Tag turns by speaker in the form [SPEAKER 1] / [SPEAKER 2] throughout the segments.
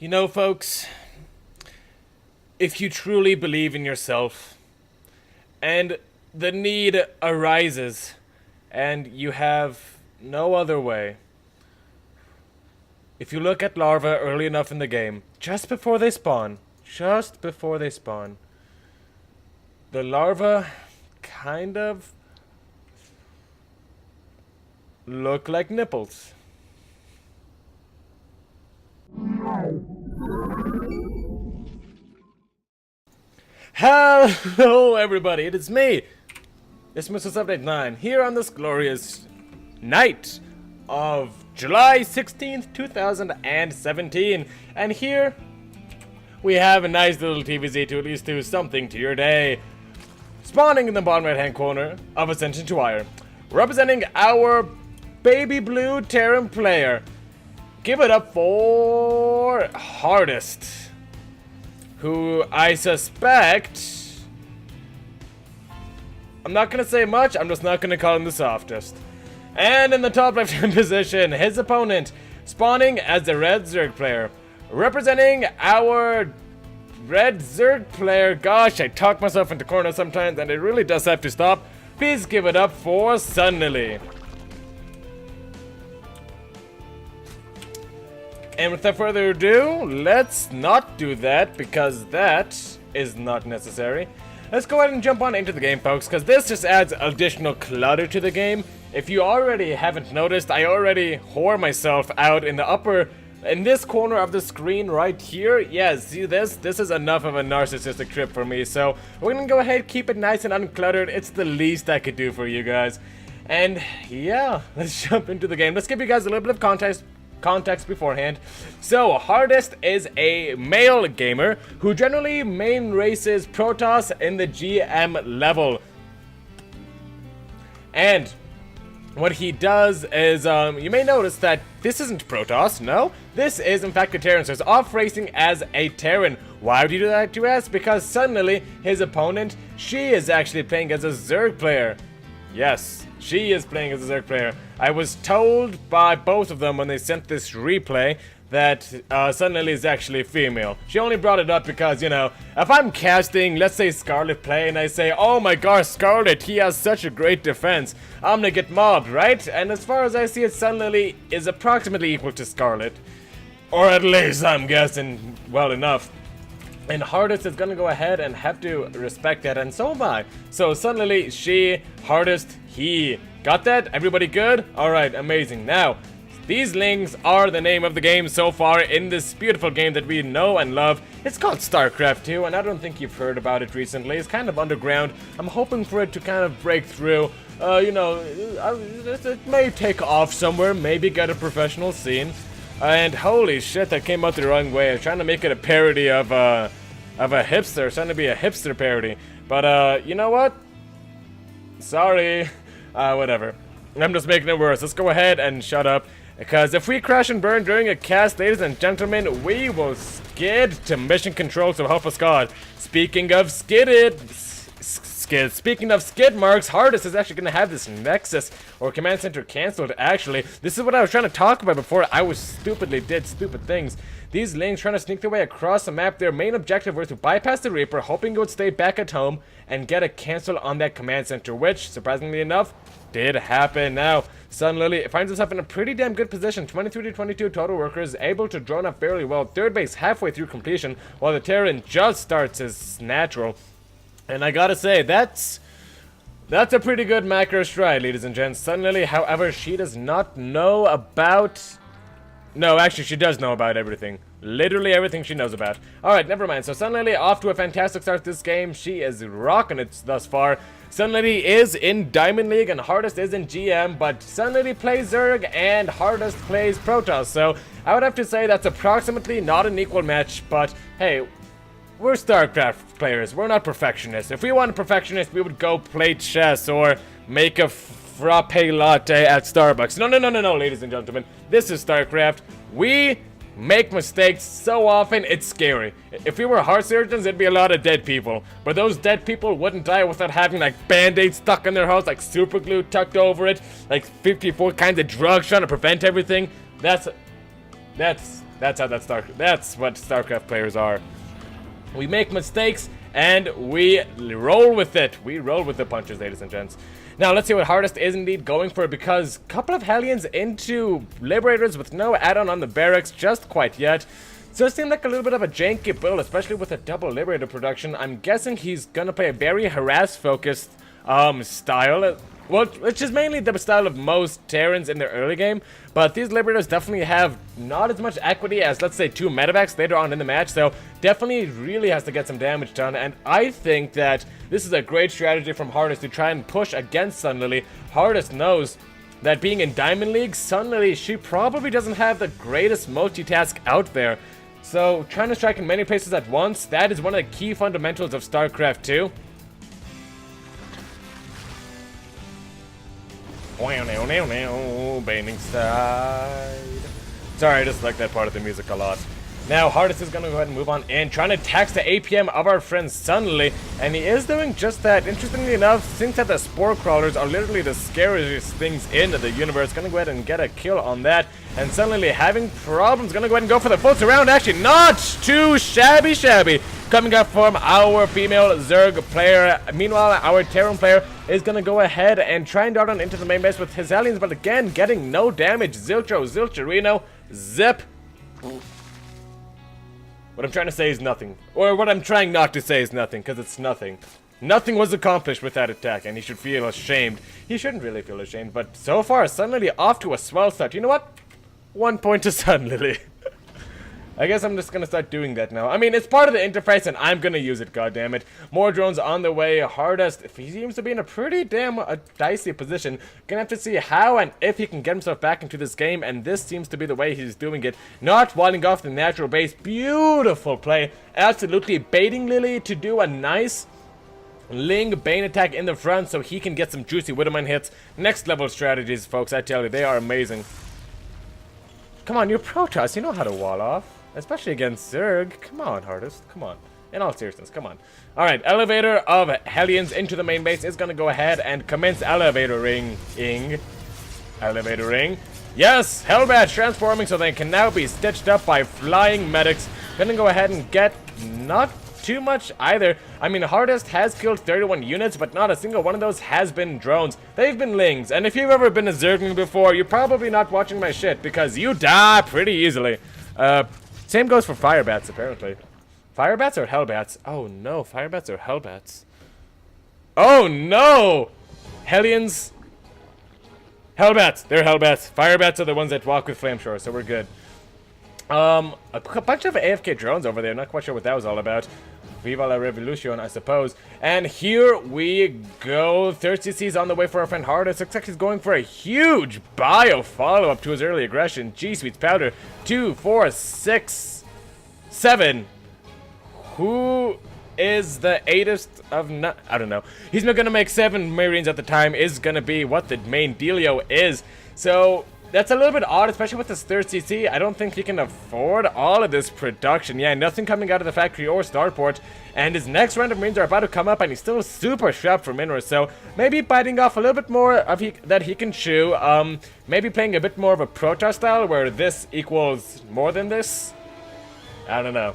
[SPEAKER 1] You know, folks, if you truly believe in yourself, and the need arises, and you have no other way, if you look at larvae early enough in the game, just before they spawn, the larvae kind of look like nipples. Hello everybody, it is me, it's Mr. 789, here on this glorious night of July 16th, 2017, and here we have a nice little TVZ to at least do something to your day. Spawning in the bottom right hand corner of Ascension to Wire, representing our baby blue Terran player. Give it up for HardEst, who I suspect, I'm not gonna say much, I'm just not gonna call him the softest. And in the top left hand position, his opponent, spawning as the red Zerg player, representing our red Zerg player. Gosh, I talk myself into corners sometimes and it really does have to stop. Please give it up for Sunlily. And without further ado, let's not do that, because that is not necessary. Let's go ahead and jump on into the game, folks, because this just adds additional clutter to the game. If you already haven't noticed, I already whore myself out in this corner of the screen right here. Yeah, see this? This is enough of a narcissistic trip for me, so we're gonna go ahead, keep it nice and uncluttered. It's the least I could do for you guys. And yeah, let's jump into the game. Let's give you guys a little bit of context beforehand. So, HardEst is a male gamer who generally main races Protoss in the GM level. And what he does is, you may notice that this isn't Protoss, no. This is in fact a Terran, so he's off racing as a Terran. Why would you do that, you ask? Because suddenly his opponent, she is actually playing as a Zerg player. Yes, she is playing as a Zerg player. I was told by both of them when they sent this replay that Sunlily is actually female. She only brought it up because, you know, if I'm casting, let's say Scarlet play, and I say, oh my gosh, Scarlet, he has such a great defense, I'm gonna get mobbed, right? And as far as I see it, Sunlily is approximately equal to Scarlet. Or at least I'm guessing well enough. And HardEst is gonna go ahead and have to respect that, and so am I. So Sunlily, she, HardEst, he. Got that? Everybody good? Alright, amazing. Now, these lings are the name of the game so far in this beautiful game that we know and love. It's called StarCraft 2, and I don't think you've heard about it recently. It's kind of underground. I'm hoping for it to kind of break through. You know, it may take off somewhere, maybe get a professional scene. And holy shit, that came out the wrong way. I was trying to make it a parody of a hipster. It's trying to be a hipster parody. But, you know what? Sorry. Whatever. I'm just making it worse. Let's go ahead and shut up. Because if we crash and burn during a cast, ladies and gentlemen, we will skid to mission control, so help us God. Speaking of skid marks, HardEst is actually going to have this Nexus or Command Center cancelled, actually. This is what I was trying to talk about before I did stupid things. These lings trying to sneak their way across the map. Their main objective was to bypass the Reaper, hoping it would stay back at home and get a cancel on that Command Center, which, surprisingly enough, did happen. Now, Sunlily finds himself in a pretty damn good position. 23 to 22 total workers, able to drone up fairly well. Third base halfway through completion, while the Terran just starts his natural. And I gotta say, that's a pretty good macro stride, ladies and gents. Sunlily, however, she does not know about... No, actually, she does know about everything. Literally everything she knows about. Alright, never mind. So Sunlily off to a fantastic start this game. She is rocking it thus far. Sunlily is in Diamond League and HardEst is in GM, but Sunlily plays Zerg and HardEst plays Protoss. So I would have to say that's approximately not an equal match, but hey, we're StarCraft players. We're not perfectionists. If we wanted perfectionists, we would go play chess or make a frappe latte at Starbucks. No, ladies and gentlemen. This is StarCraft. We make mistakes so often, it's scary. If we were heart surgeons, it'd be a lot of dead people. But those dead people wouldn't die without having like band-aids stuck in their house, like super glue tucked over it, like 54 kinds of drugs trying to prevent everything. That's That's what StarCraft players are. We make mistakes and we roll with it. We roll with the punches, ladies and gents. Now let's see what HardEst is indeed going for, because a couple of Hellions into Liberators with no add-on on the barracks just quite yet. So it seemed like a little bit of a janky build, especially with a double Liberator production. I'm guessing he's gonna play a very harass-focused style. Well, which is mainly the style of most Terrans in their early game, but these Liberators definitely have not as much equity as, let's say, 2 Medevacs later on in the match, so definitely really has to get some damage done, and I think that this is a great strategy from HardEst to try and push against Sunlily. HardEst knows that being in Diamond League, Sunlily, she probably doesn't have the greatest multitask out there, so trying to strike in many places at once, that is one of the key fundamentals of StarCraft 2. Baning side. Sorry, I just like that part of the music a lot. Now, HardEst is going to go ahead and move on in, trying to tax the APM of our friend Sunlily, and he is doing just that. Interestingly enough, since that the Spore Crawlers are literally the scariest things in the universe, going to go ahead and get a kill on that, and Sunlily having problems, going to go ahead and go for the full surround. Actually, not too shabby. Coming up from our female Zerg player. Meanwhile, our Terran player is going to go ahead and try and dart on into the main base with his aliens, but again, getting no damage. Zilcherino, zip. What I'm trying to say is nothing. Or what I'm trying not to say is nothing, because it's nothing. Nothing was accomplished with that attack, and he should feel ashamed. He shouldn't really feel ashamed, but so far, Sunlily off to a swell start. You know what? 1 point to Sunlily. I guess I'm just gonna start doing that now. I mean, it's part of the interface, and I'm gonna use it, goddammit. More drones on the way. HardEst, he seems to be in a pretty damn dicey position. Gonna have to see how and if he can get himself back into this game, and this seems to be the way he's doing it. Not walling off the natural base. Beautiful play. Absolutely baiting Lily to do a nice Ling Bane attack in the front so he can get some juicy Widowmine hits. Next level strategies, folks. I tell you, they are amazing. Come on, you're Protoss. You know how to wall off. Especially against Zerg. Come on, HardEst. Come on. In all seriousness, come on. Alright, elevator of Hellions into the main base is going to go ahead and commence elevator ring. Elevator ring. Yes! Hellbats transforming so they can now be stitched up by flying medics. Gonna go ahead and get not too much either. I mean, HardEst has killed 31 units, but not a single one of those has been drones. They've been Lings, and if you've ever been a Zergling before, you're probably not watching my shit, because you die pretty easily. Same goes for Firebats, apparently. Firebats or Hellbats? Oh no, Firebats or Hellbats? Oh no! Hellions. Hellbats! They're Hellbats. Firebats are the ones that walk with Flameshore, so we're good. A bunch of AFK drones over there, not quite sure what that was all about. Viva la Revolution, I suppose. And here we go. Thirsty Seas on the way for our friend HardEst. Looks like he's going for a huge bio follow-up to his early aggression. G-Sweets Powder. 2, 4, 6, 7. Who is the 8th of... I don't know. He's not going to make 7 Marines at the time. Is going to be what the main dealio is. So... that's a little bit odd, especially with this third CC. I don't think he can afford all of this production. Yeah, nothing coming out of the factory or starport. And his next round of Marines are about to come up, and he's still super strapped for minerals. So maybe biting off a little bit more of that he can chew. Maybe playing a bit more of a Protoss style, where this equals more than this. I don't know.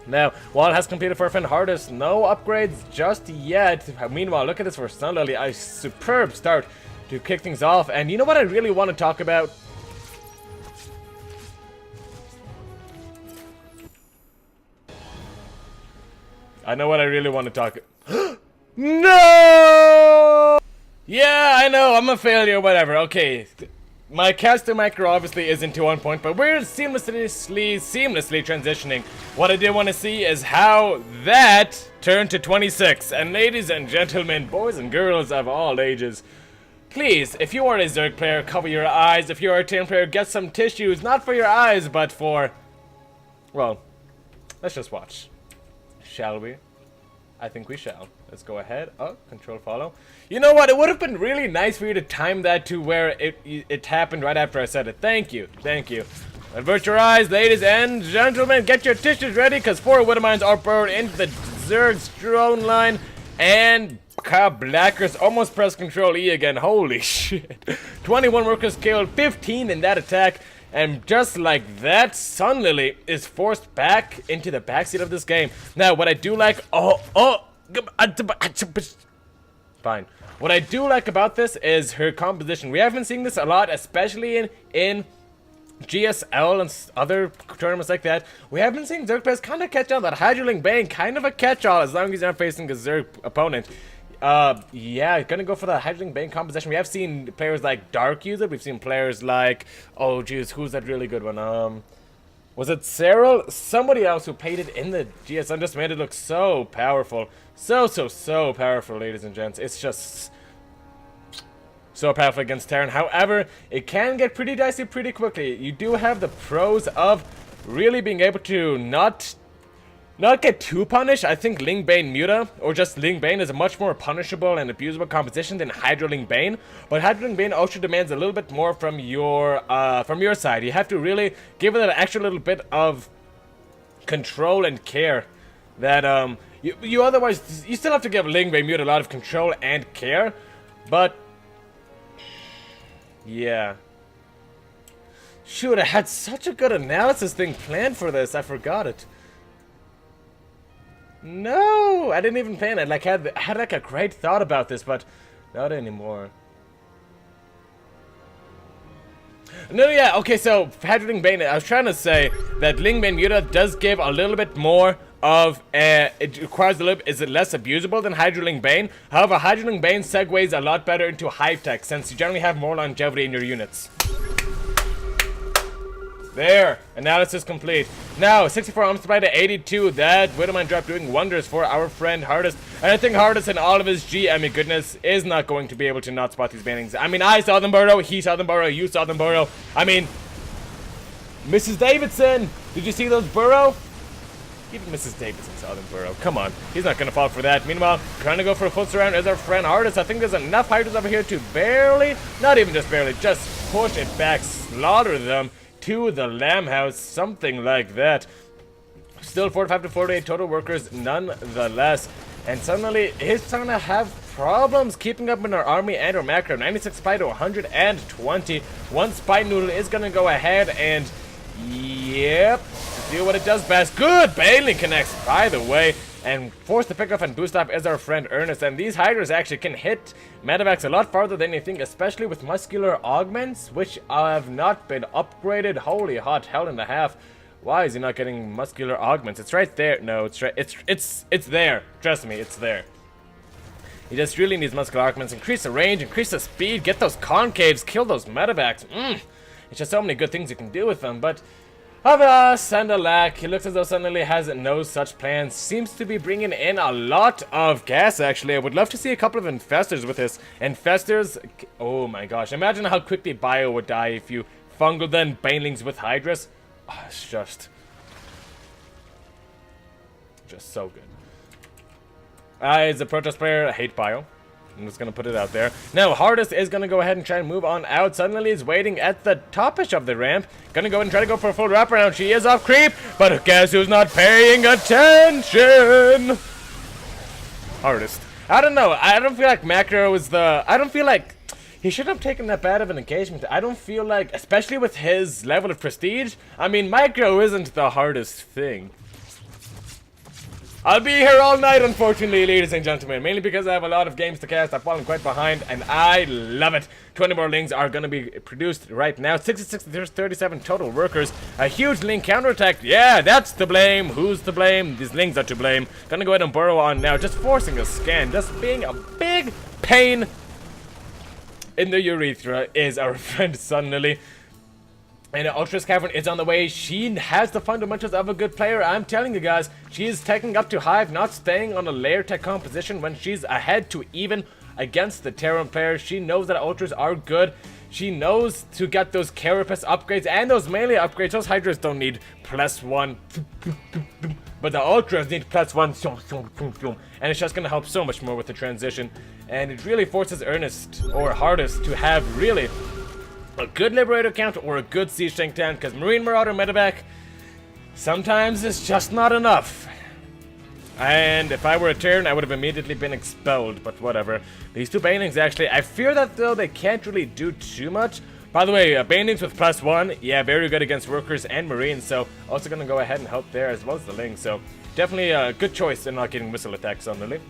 [SPEAKER 1] Now, while it has completed for our friend HardEst, no upgrades just yet. Meanwhile, look at this for Sunlily. A superb start to kick things off. And you know what I really want to talk about? I know what I really want to talk. No! Yeah, I know, I'm a failure, whatever. Okay, my caster micro obviously isn't to 1 point, but we're seamlessly transitioning. What I did want to see is how that turned to 26. And ladies and gentlemen, boys and girls of all ages, please, if you are a Zerg player, cover your eyes. If you are a Terran player, get some tissues, not for your eyes, but for... well, let's just watch. Shall we? I think we shall. Let's go ahead. Oh, control follow. You know what? It would have been really nice for you to time that to where it happened right after I said it. Thank you. Thank you. Avert your eyes, ladies and gentlemen. Get your tissues ready, because 4 Widowmines are burned into the Zerg's drone line. And... Blackers almost pressed Control E again. Holy shit. 21 workers killed, 15 in that attack. And just like that, Sunlily is forced back into the backseat of this game. Now, what I do like... Fine. What I do like about this is her composition. We haven't seen this a lot, especially in GSL and other tournaments like that. We haven't seen Zerg players kind of catch on that Hydroling Bane, kind of a catch-all as long as he's not facing a Zerg opponent. Yeah, gonna go for the Hydroling Bane composition. We have seen players like Dark use it. We've seen players like, oh jeez, who's that really good one? Was it Cyril? Somebody else who played it in the GSL just made it look so powerful. So powerful, ladies and gents. It's just so powerful against Terran. However, it can get pretty dicey pretty quickly. You do have the pros of really being able to not get too punished. I think Ling Bane Muta, or just Ling Bane, is a much more punishable and abusable composition than Hydroling Bane. But Hydroling Bane also demands a little bit more from your side. You have to really give it an extra little bit of control and care that you otherwise, you still have to give Ling Bane Muta a lot of control and care, but yeah. Shoot, I had such a good analysis thing planned for this. I forgot it. No, I didn't even plan it. Like, I had like a great thought about this, but not anymore. No, yeah, okay, so Hydroling Bane, I was trying to say that Ling Bane Muta does give a little bit more of, it requires a little, is it less abusable than Hydroling Bane? However, Hydroling Bane segues a lot better into Hive Tech, since you generally have more longevity in your units. There, analysis complete. Now, 64 arms supply to 82. That Widowmine drop doing wonders for our friend HardEst. And I think HardEst and all of his GM goodness is not going to be able to not spot these banings. I mean, I saw them burrow, he saw them burrow, you saw them burrow. I mean, Mrs. Davidson, did you see those burrow? Even Mrs. Davidson saw them burrow. Come on, he's not going to fall for that. Meanwhile, trying to go for a full surround is our friend HardEst. I think there's enough Hydras over here to barely, not even just barely, just push it back, slaughter them to the Lamb House, something like that. Still 45 to 48 total workers nonetheless. And suddenly he's trying to have problems keeping up in our army and our macro. 96 spy to 120. One spy noodle is gonna go ahead and yep, do what it does best. Good Bailey connects, by the way. And force the pickoff and boost off is our friend Ernest. And these Hydras actually can hit medevacs a lot farther than you think, especially with muscular augments, which have not been upgraded. Holy hot hell and a half. Why is he not getting muscular augments? It's right there. No, it's right. It's there. Trust me, it's there. He just really needs muscular augments. Increase the range, increase the speed, get those concaves, kill those medevacs. It's just so many good things you can do with them, but alas and alack, it looks as though Sunlily has no such plans. Seems to be bringing in a lot of gas, actually. I would love to see a couple of infestors with this. Infestors, oh my gosh. Imagine how quickly Bio would die if you fungal then banelings with Hydras. Oh, it's just so good. As a Protoss player, I hate Bio. I'm just gonna put it out there. Now, HardEst is gonna go ahead and try and move on out. Sunlily is waiting at the topish of the ramp. Gonna go and try to go for a full wraparound. She is off creep, but guess who's not paying attention? HardEst. I don't know. I don't feel like Macro is the... I don't feel like he should have taken that bad of an engagement. I don't feel like, especially with his level of prestige, I mean, Micro isn't the hardest thing. I'll be here all night, unfortunately, ladies and gentlemen, mainly because I have a lot of games to cast. I've fallen quite behind, and I love it. 20 more Lings are going to be produced right now. 66 to 37 total workers. A huge Ling counterattack. Yeah, that's to blame. Who's to blame? These Lings are to blame. Gonna go ahead and burrow on now, just forcing a scan, just being a big pain in the urethra is our friend Sunlily. And Ultra's Cavern is on the way. She has the fundamentals of a good player. I'm telling you guys, she is taking up to Hive, not staying on a layer tech composition when she's ahead to even against the Terran players. She knows that Ultras are good. She knows to get those Carapace upgrades and those melee upgrades. Those Hydras don't need +1. But the Ultras need +1. And it's just going to help so much more with the transition. And it really forces Ernest, or HardEst, to have really a good Liberator count or a good Siege Tank count, because Marine Marauder medevac sometimes is just not enough. And if I were a Terran, I would have immediately been expelled, but whatever. These two Banelings, actually, I fear that though they can't really do too much, By the way, Banings with +1, yeah, very good against workers and marines, so also gonna go ahead and help there as well as the Ling, so definitely a good choice in not getting missile attacks on Lily.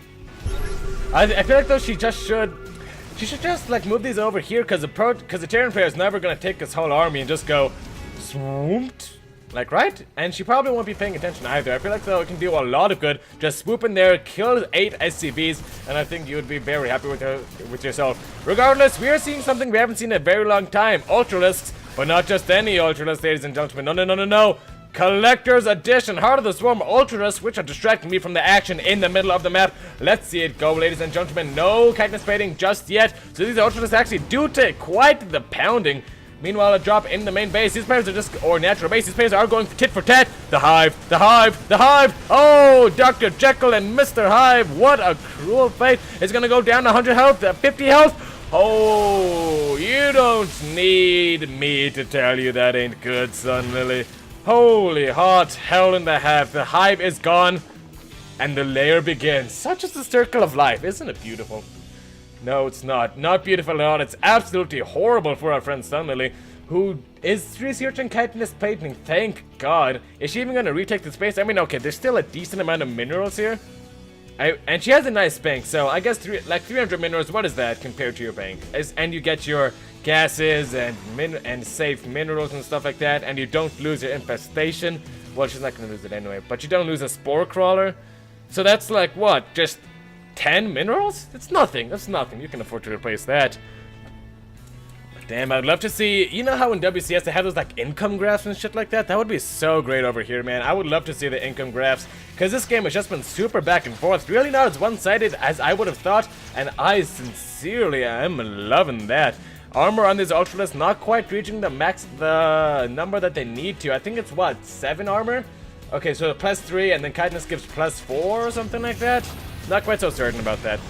[SPEAKER 1] I feel like though she should just like move these over here because the Terran player is never gonna take his whole army and just go swooped. Like, right? And she probably won't be paying attention either. I feel like, though, it can do a lot of good. Just swoop in there, kill 8 SCVs, and I think you would be very happy with yourself. Regardless, we are seeing something we haven't seen in a very long time. Ultralisks, but not just any Ultralisks, ladies and gentlemen. No, no, no, no, no. Collector's Edition, Heart of the Swarm Ultralisks, which are distracting me from the action in the middle of the map. Let's see it go, ladies and gentlemen. No chitinous plating just yet. So these Ultralisks actually do take quite the pounding. Meanwhile, a drop in the main base. These players are just, or natural base. These players are going tit for tat. The Hive, the Hive, the Hive. Oh, Dr. Jekyll and Mr. Hive. What a cruel fate. It's going to go down to 100 health, 50 health. Oh, you don't need me to tell you that ain't good, Sunlily. Holy hot hell in the half. The Hive is gone, and the lair begins. Such is the circle of life. Isn't it beautiful? No, it's not. Not beautiful at all. It's absolutely horrible for our friend Sunlily, who is researching chitinous plating. Thank God. Is she even going to retake the space? I mean, okay, there's still a decent amount of minerals here. And she has a nice bank, so I guess like 300 minerals, what is that compared to your bank? And you get your gases and safe minerals and stuff like that, and you don't lose your infestation. Well, she's not going to lose it anyway, but you don't lose a spore crawler. So that's like, what, just 10 minerals? That's nothing. That's nothing. You can afford to replace that. Damn, I'd love to see, you know how in WCS they have those like income graphs and shit like that? That would be so great over here, man. I would love to see the income graphs, because this game has just been super back and forth. Really not as one-sided as I would have thought, and I sincerely am loving that. Armor on these Ultralisks not quite reaching the number that they need to. I think it's what, 7 armor? Okay, so +3 and then chitinous gives +4 or something like that? Not quite so certain about that.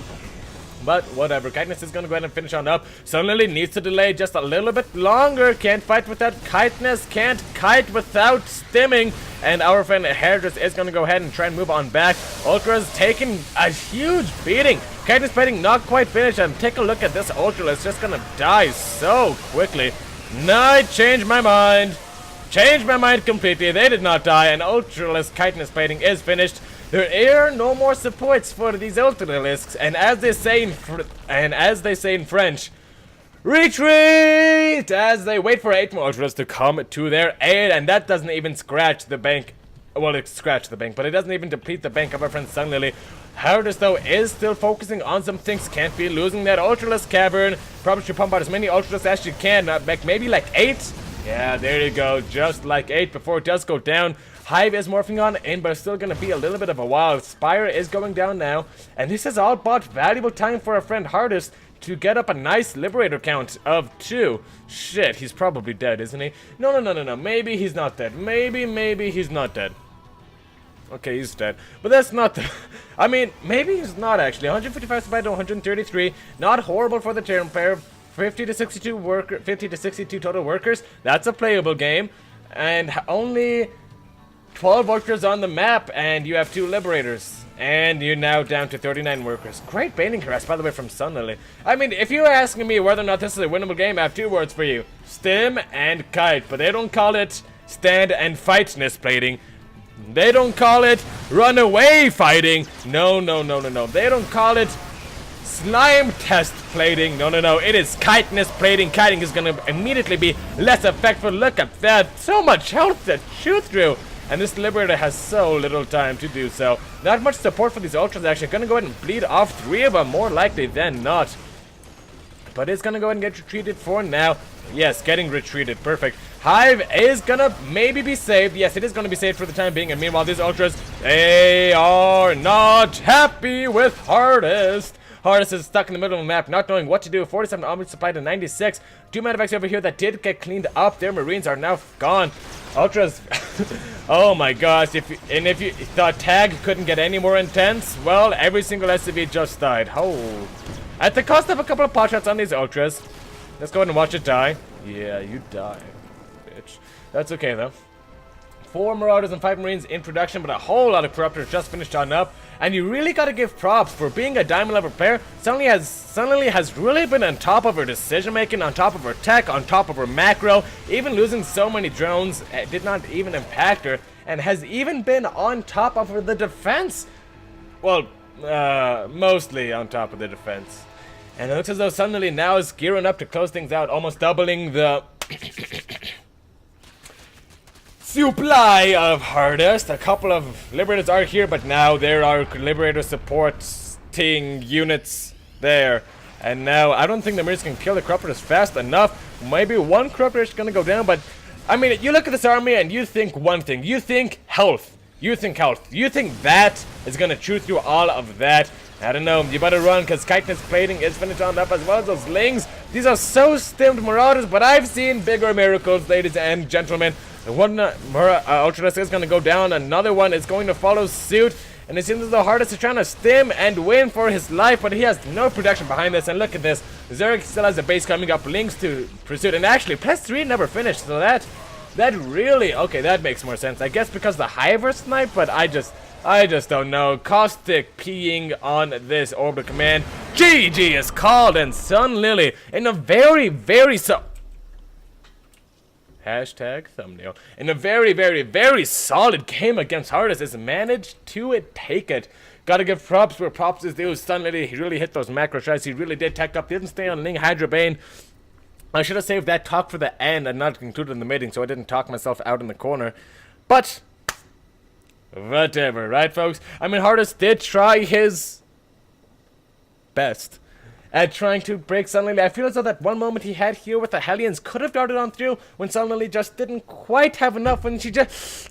[SPEAKER 1] But whatever, chitinous is going to go ahead and finish on up. Sunlily needs to delay just a little bit longer. Can't fight without chitinous, can't kite without stimming. And our friend HardEst is going to go ahead and try and move on back. Ultra's taking a huge beating. Chitinous fighting not quite finished. And take a look at this Ultra. It's just going to die so quickly. No, I changed my mind. Changed my mind completely. They did not die. And Ultralisk chitinous fighting is finished. There are no more supports for these Ultralisks, and as they say in French, retreat! As they wait for 8 more Ultralisks to come to their aid, and that doesn't even scratch the bank. Well, it scratched the bank, but it doesn't even deplete the bank of our friend Sunlily. HardEst, though, is still focusing on some things. Can't be losing that Ultralisk cavern. Probably should pump out as many Ultralisks as she can. Maybe like 8? Yeah, there you go. Just like 8 before it does go down. Hive is morphing on in, but it's still going to be a little bit of a while. Spire is going down now, and this has all bought valuable time for our friend HardEst to get up a nice Liberator count of 2. Shit, he's probably dead, isn't he? No, no, no, no, no. Maybe he's not dead. Maybe he's not dead. Okay, he's dead. But that's not the... I mean, maybe he's not actually. 155 divided to 133. Not horrible for the Terran player. 50 to 62 total workers. That's a playable game. And only 12 Ultras on the map, and you have 2 Liberators. And you're now down to 39 workers. Great baiting harass, by the way, from Sunlily. I mean, if you're asking me whether or not this is a winnable game, I have 2 words for you. Stim and kite. But they don't call it stand and fightness plating. They don't call it runaway fighting. No, no, no, no, no. They don't call it slime test plating. No, no, no. It is chitinous plating. Kiting is going to immediately be less effective. Look at that. So much health to shoot through. And this Liberator has so little time to do so. Not much support for these Ultras actually. Gonna go ahead and bleed off 3 of them, more likely than not. But it's gonna go ahead and get retreated for now. Yes, getting retreated. Perfect. Hive is gonna maybe be saved. Yes, it is gonna be saved for the time being. And meanwhile, these Ultras, they are not happy with HardEst. HardEst is stuck in the middle of the map, not knowing what to do. 47 armor supply to 96. 2 medevacs over here that did get cleaned up. Their Marines are now gone. Ultras, oh my gosh, if you thought tag couldn't get any more intense, well, every single SCV just died. Oh, at the cost of a couple of pot shots on these Ultras. Let's go ahead and watch it die. Yeah, you die, bitch. That's okay though. 4 Marauders and 5 Marines in production, but a whole lot of Corruptors just finished on up. And you really gotta give props for being a diamond level player. Sunlily has really been on top of her decision making, on top of her tech, on top of her macro. Even losing so many drones did not even impact her, and has even been on top of the defense. Well, mostly on top of the defense. And it looks as though Sunlily now is gearing up to close things out, almost doubling the supply of HardEst. A couple of Liberators are here, but now there are Liberator supporting units there. And now I don't think the Marines can kill the Corruptors fast enough. Maybe one Corruptor is going to go down, but I mean, you look at this army and you think one thing. You think health. You think health. You think that is going to chew through all of that. I don't know, you better run, because Chitinous Plating is finished on up, as well as those Lings. These are so stimmed Marauders, but I've seen bigger miracles, ladies and gentlemen. The one Ultralisk is going to go down, another one is going to follow suit, and it seems as though HardEst is trying to stim and win for his life, but he has no protection behind this, and look at this. Zerg still has a base coming up, Lings to pursuit, and actually, +3 never finished, so that really, okay, that makes more sense. I guess because the Hiver snipe, but I just don't know. Caustic peeing on this orbital command. GG is called, and Sunlily in a very hashtag thumbnail. In a very solid game against HardEst has managed to take it. Gotta give props where props is due. Sunlily, he really hit those macro shots. He really did tech up. Didn't stay on Ling Hydrabane. I should have saved that talk for the end and not included in the meeting, so I didn't talk myself out in the corner. But whatever, right, folks? I mean, HardEst did try his best at trying to break Sunlily. I feel as though that one moment he had here with the Hellions could have darted on through when Sunlily just didn't quite have enough, when she just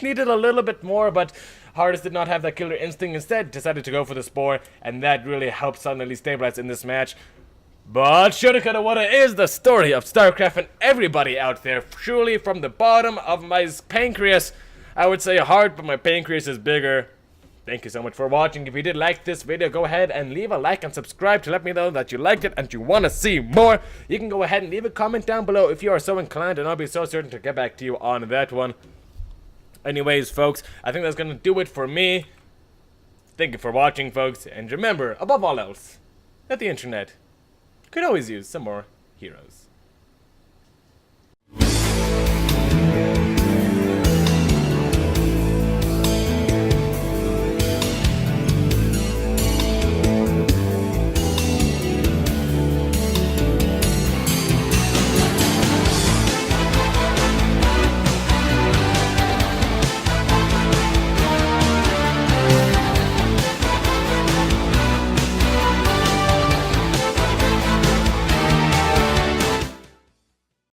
[SPEAKER 1] needed a little bit more, but HardEst did not have that killer instinct. Instead, decided to go for the Spore, and that really helped Sunlily stabilize in this match. But shoulda, coulda, woulda is the story of StarCraft, and everybody out there, truly from the bottom of my pancreas, I would say heart, but my pancreas is bigger. Thank you so much for watching. If you did like this video, go ahead and leave a like and subscribe to let me know that you liked it and you want to see more. You can go ahead and leave a comment down below if you are so inclined, and I'll be so certain to get back to you on that one. Anyways, folks, I think that's going to do it for me. Thank you for watching, folks, and remember, above all else, that the internet could always use some more heroes.